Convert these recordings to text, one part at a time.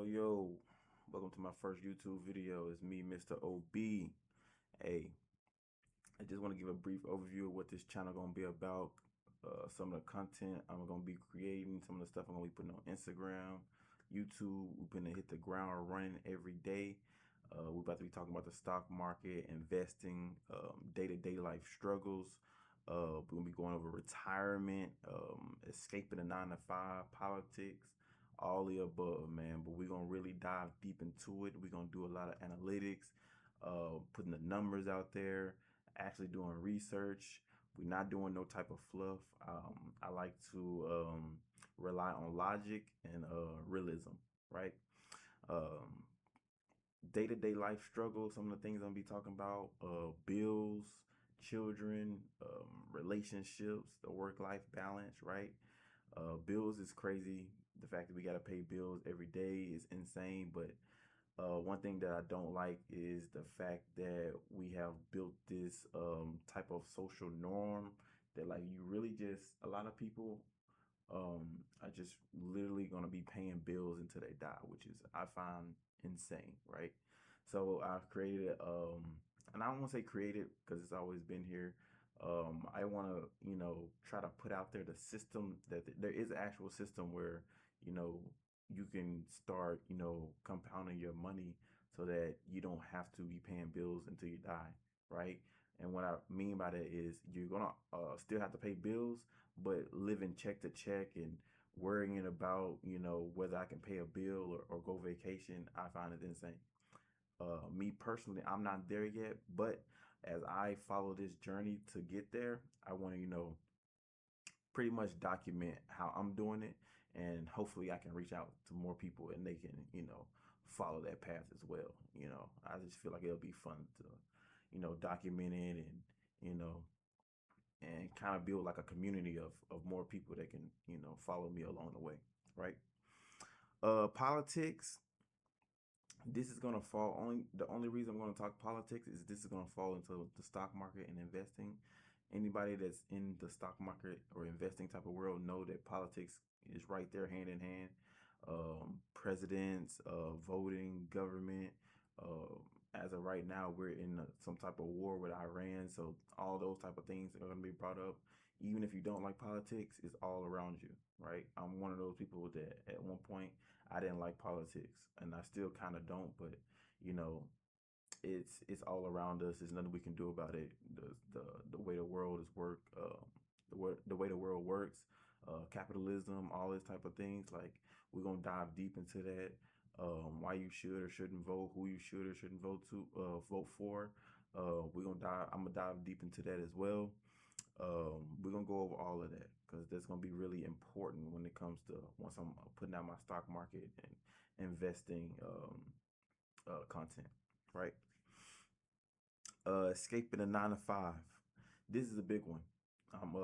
Yo, welcome to my first YouTube video. It's me, Mr. OB. Hey, I just want to give a brief overview of what this channel gonna be about. Some of the content I'm gonna be creating, some of the stuff I'm gonna be putting on Instagram, YouTube. We're gonna hit the ground running every day. We're about to be talking about the stock market, investing, day-to-day life struggles. We're gonna be going over retirement, escaping the 9 to 5, politics, all the above, man. But we're gonna really dive deep into it. We're gonna do a lot of analytics, putting the numbers out there, actually doing research. We're not doing no type of fluff. I like to rely on logic and realism, right? Um, Day-to-day life struggles, some of the things I'm gonna be talking about, bills, children, relationships, the work-life balance, right? Bills is crazy. The fact that we gotta pay bills every day is insane. But one thing that I don't like is the fact that we have built this type of social norm that like you really just a lot of people are just literally gonna be paying bills until they die, which is I find insane, right? So I've created and I don't want to say created because it's always been here. I want to, try to put out there the system that there is an actual system where, you know, you can start, compounding your money so that you don't have to be paying bills until you die, right? And what I mean by that is you're gonna still have to pay bills, but living check to check and worrying about, whether I can pay a bill or go vacation, I find it insane. Me personally, I'm not there yet, but as I follow this journey to get there, I want to, pretty much document how I'm doing it, and hopefully I can reach out to more people and they can, follow that path as well. I just feel like it'll be fun to, document it and, you know, and kind of build like a community of more people that can, follow me along the way, right? Politics, this is gonna fall only the only reason I'm gonna talk politics is this is gonna fall into the stock market and investing. Anybody that's in the stock market or investing type of world know that politics is right there hand in hand. Presidents, voting, government. As of right now, we're in some type of war with Iran, so all those type of things are gonna be brought up. Even if you don't like politics, it's all around you, right? I'm one of those people that at one point I didn't like politics, and I still kind of don't. But you know, it's all around us. There's nothing we can do about it. The way the world is work, the way the world works, capitalism, all this type of things. Like we're gonna dive deep into that. Why you should or shouldn't vote, who you should or shouldn't vote for. We're gonna dive. I'm gonna dive deep into that as well. We're gonna go over all of that because that's gonna be really important when it comes to once I'm putting out my stock market and investing content, right? Escaping the 9 to 5. This is a big one. I'm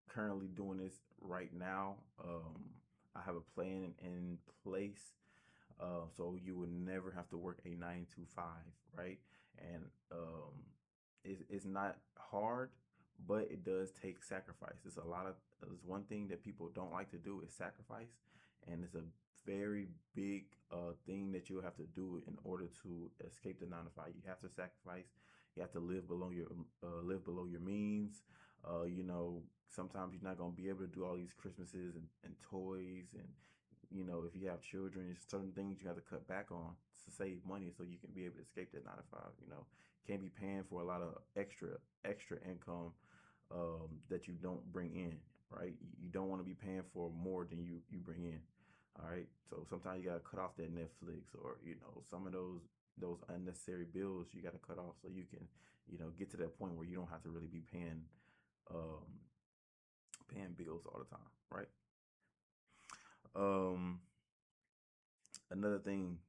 currently doing this right now. I have a plan in place, so you will never have to work a 9 to 5, right? And it's not hard, but it does take sacrifice. It's one thing that people don't like to do is sacrifice, and it's a very big thing that you'll have to do in order to escape the 9 to 5. You have to sacrifice. You have to live below your means. Sometimes you're not gonna be able to do all these Christmases and toys, and if you have children, there's certain things you have to cut back on to save money so you can be able to escape that 9 to 5. Can't be paying for a lot of extra income that you don't bring in, right? You don't want to be paying for more than you bring in. All right. So sometimes you gotta cut off that Netflix or some of those unnecessary bills you gotta cut off so you can get to that point where you don't have to really be um paying bills all the time, right? Um, Another thing,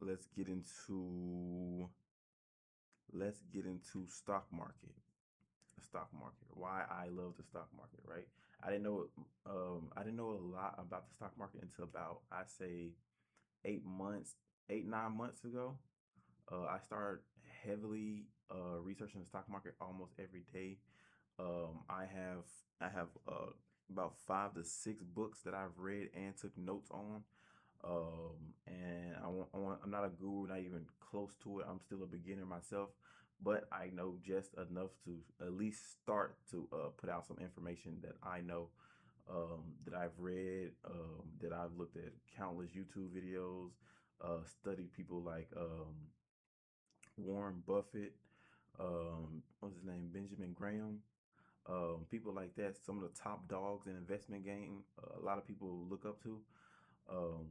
let's get into stock market. The stock market. Why I love the stock market, right? I didn't know a lot about the stock market until about I say 8 months, 8 9 months ago. I started heavily researching the stock market almost every day. I have about 5 to 6 books that I've read and took notes on. And I'm not a guru, not even close to it. I'm still a beginner myself, but I know just enough to at least start to put out some information that I know, that I've read, that I've looked at countless YouTube videos, studied people like Warren Buffett, what's his name, Benjamin Graham, people like that. Some of the top dogs in investment game, a lot of people look up to. Um,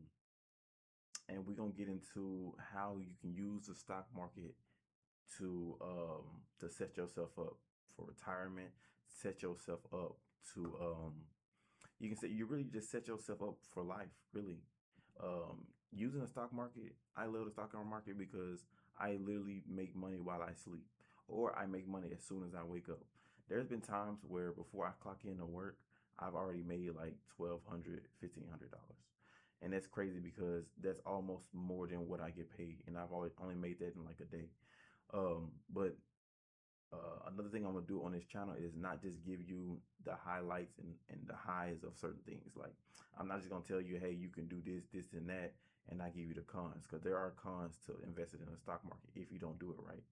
and we're gonna get into how you can use the stock market to set yourself up for retirement, set yourself up to you can say you really just set yourself up for life, really. Using the stock market, I love the stock market because I literally make money while I sleep, or I make money as soon as I wake up. There's been times where before I clock in to work, I've already made like $1,200, $1,500, and that's crazy because that's almost more than what I get paid, and I've only made that in like a day. But another thing I'm gonna do on this channel is not just give you the highlights and the highs of certain things. Like, I'm not just gonna tell you, hey, you can do this, this, and that, and not give you the cons, because there are cons to investing in the stock market if you don't do it right.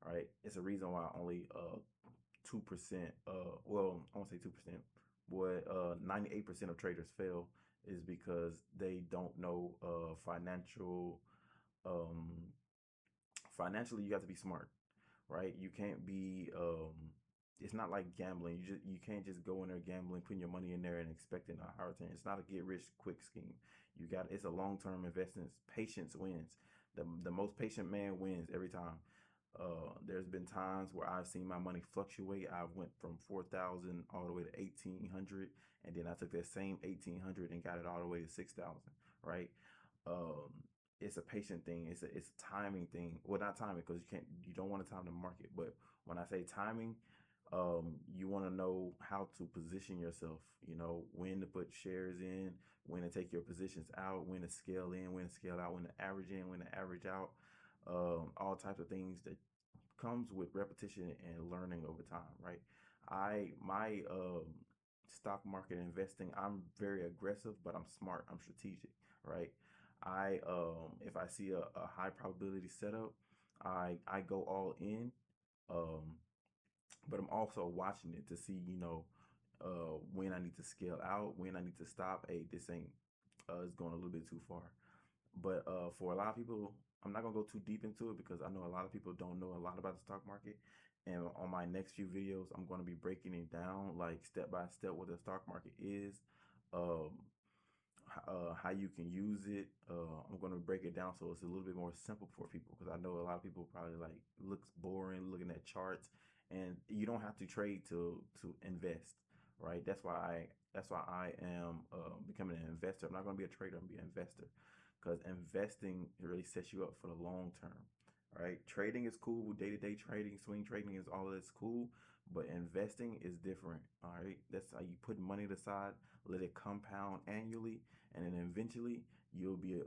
All right, it's a reason why only 2%, well, I won't say 2%, what 98% of traders fail is because they don't know um, financially. You have to be smart, right? You can't be it's not like gambling. You can't just go in there gambling, putting your money in there and expecting a high return. It's not a get rich quick scheme. It's a long term investment. Patience wins. The most patient man wins every time. There's been times where I've seen my money fluctuate. I went from 4,000 all the way to 1,800, and then I took that same 1,800 and got it all the way to 6,000. Right? Um, it's a patient thing. It's a timing thing. Well, not timing, because you don't want to time the market. But when I say timing, you want to know how to position yourself. You know, when to put shares in, when to take your positions out, when to scale in, when to scale out, when to average in, when to average out. All types of things that comes with repetition and learning over time, right? My stock market investing, I'm very aggressive, but I'm smart. I'm strategic, right? If I see a high probability setup, I go all in. Um, but I'm also watching it to see, when I need to scale out, when I need to stop. Hey, this ain't it's going a little bit too far. But for a lot of people, I'm not gonna go too deep into it because I know a lot of people don't know a lot about the stock market. And on my next few videos, I'm gonna be breaking it down like step by step what the stock market is, um, how you can use it. I'm gonna break it down so it's a little bit more simple for people, because I know a lot of people probably like looks boring looking at charts, and you don't have to trade to invest, right? That's why I am becoming an investor. I'm not gonna be a trader. I'm gonna be an investor, because investing really sets you up for the long term, right? Trading is cool. Day-to-day trading, swing trading is all that's cool, but investing is different. All right, that's how you put money aside, let it compound annually, and then eventually you'll be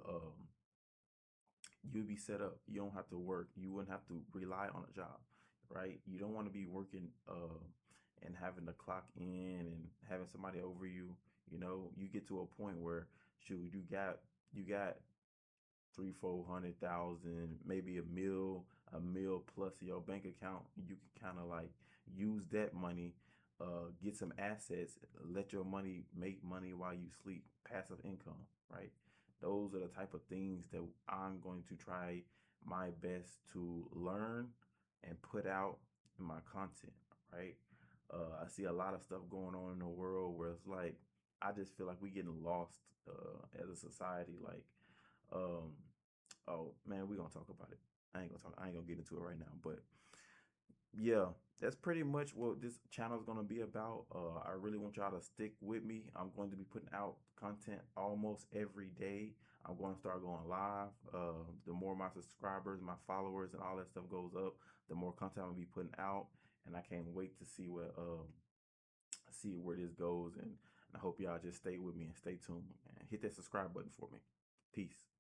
set up. You don't have to work. You wouldn't have to rely on a job, right? You don't want to be working and having to clock in and having somebody over you. You know, you get to a point where shoot, you got 300,000, 400,000, maybe a mil plus in your bank account. You can kind of like use that money, get some assets, let your money make money while you sleep, passive income, right? Those are the type of things that I'm going to try my best to learn and put out in my content, right? I see a lot of stuff going on in the world where it's like I just feel like we getting lost as a society. Like, um, oh man, we gonna talk about it. I ain't gonna get into it right now, but yeah, that's pretty much what this channel is gonna be about. I really want y'all to stick with me. I'm going to be putting out content almost every day. I'm going to start going live. The more my subscribers, my followers, and all that stuff goes up, the more content I'm gonna be putting out. And I can't wait to see where this goes. And I hope y'all just stay with me and stay tuned and hit that subscribe button for me. Peace.